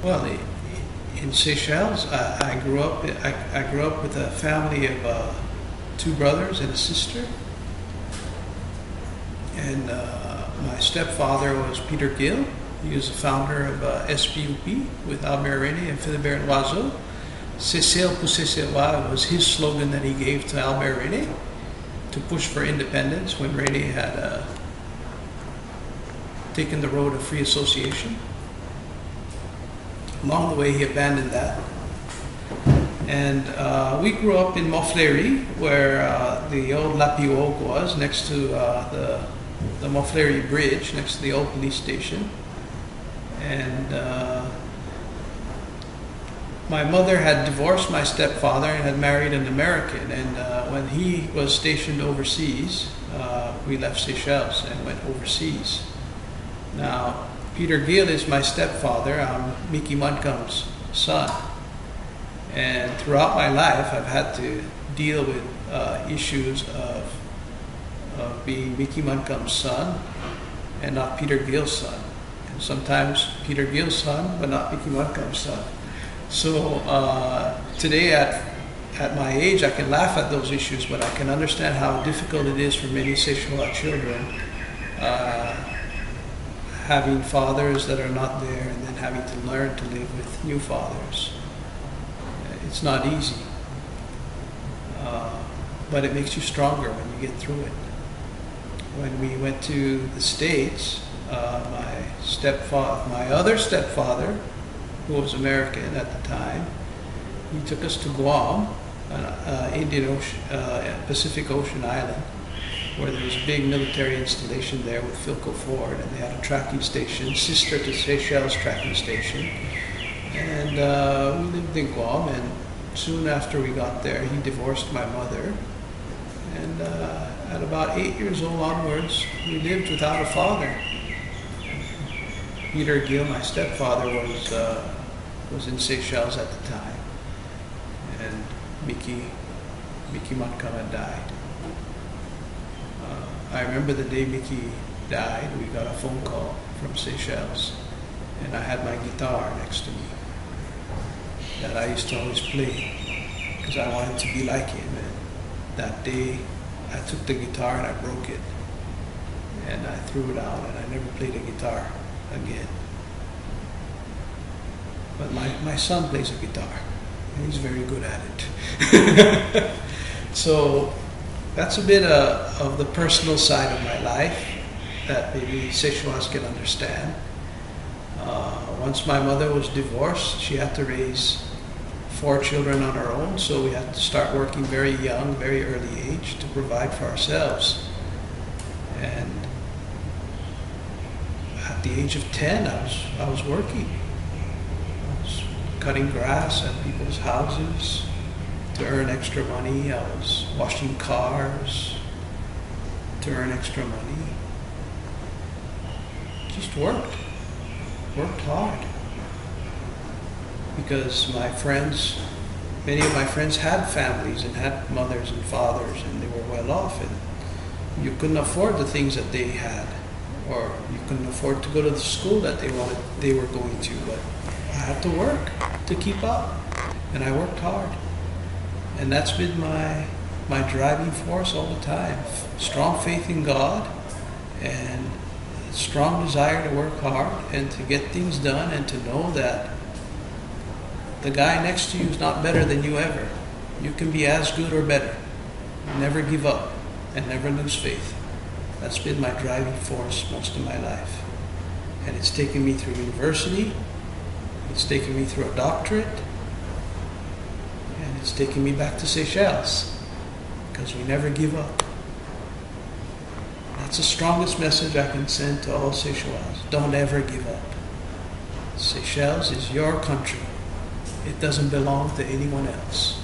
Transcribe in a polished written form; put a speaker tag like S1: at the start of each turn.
S1: Well, in Seychelles, I grew up. I grew up with a family of two brothers and a sister, and my stepfather was Peter Gill. He was the founder of SPUP with Albert Rene and Philibert Loiseau. Cécile pour Cécile was his slogan that he gave to Albert Rene to push for independence when Rene had taken the road of free association. Along the way, he abandoned that. And we grew up in Montfleury, where the old La Pirogue was, next to the Montfleury Bridge, next to the old police station. And my mother had divorced my stepfather and had married an American. And when he was stationed overseas, we left Seychelles and went overseas. Now, Peter Gill is my stepfather. I'm Mickey Muncombe's son. And throughout my life, I've had to deal with issues of being Mickey Muncombe's son and not Peter Gill's son. And sometimes Peter Gill's son, but not Mickey Muncombe's son. So today at my age, I can laugh at those issues, but I can understand how difficult it is for many Seychellois children having fathers that are not there and then having to learn to live with new fathers. It's not easy, but it makes you stronger when you get through it. When we went to the States, my other stepfather, who was American at the time, he took us to Guam, Pacific Ocean island, where there was a big military installation there with Philco Ford, and they had a tracking station, sister to Seychelles tracking station. And we lived in Guam, and soon after we got there, he divorced my mother. And at about 8 years old onwards, we lived without a father. Peter Gill, my stepfather, was in Seychelles at the time, and Mickey Muncombe had died. I remember the day Mickey died, we got a phone call from Seychelles, and I had my guitar next to me that I used to always play because I wanted to be like him. And that day, I took the guitar and I broke it, and I threw it out, and I never played a guitar again. But my son plays a guitar, and he's very good at it. So that's a bit of the personal side of my life that maybe Seychellois can understand. Once my mother was divorced, she had to raise 4 children on her own, so we had to start working very young, very early age to provide for ourselves. And at the age of 10, I was working. I was cutting grass at people's houses to earn extra money. I was washing cars to earn extra money. Just worked hard. Because many of my friends had families and had mothers and fathers, and they were well off, and you couldn't afford the things that they had, or you couldn't afford to go to the school that they were going to, but I had to work to keep up, and I worked hard. And that's been my driving force all the time. Strong faith in God, and strong desire to work hard and to get things done, and to know that the guy next to you is not better than you ever. You can be as good or better. Never give up and never lose faith. That's been my driving force most of my life. And it's taken me through university, it's taken me through a doctorate, and it's taken me back to Seychelles, because we never give up. That's the strongest message I can send to all Seychellois. Don't ever give up. Seychelles is your country. It doesn't belong to anyone else.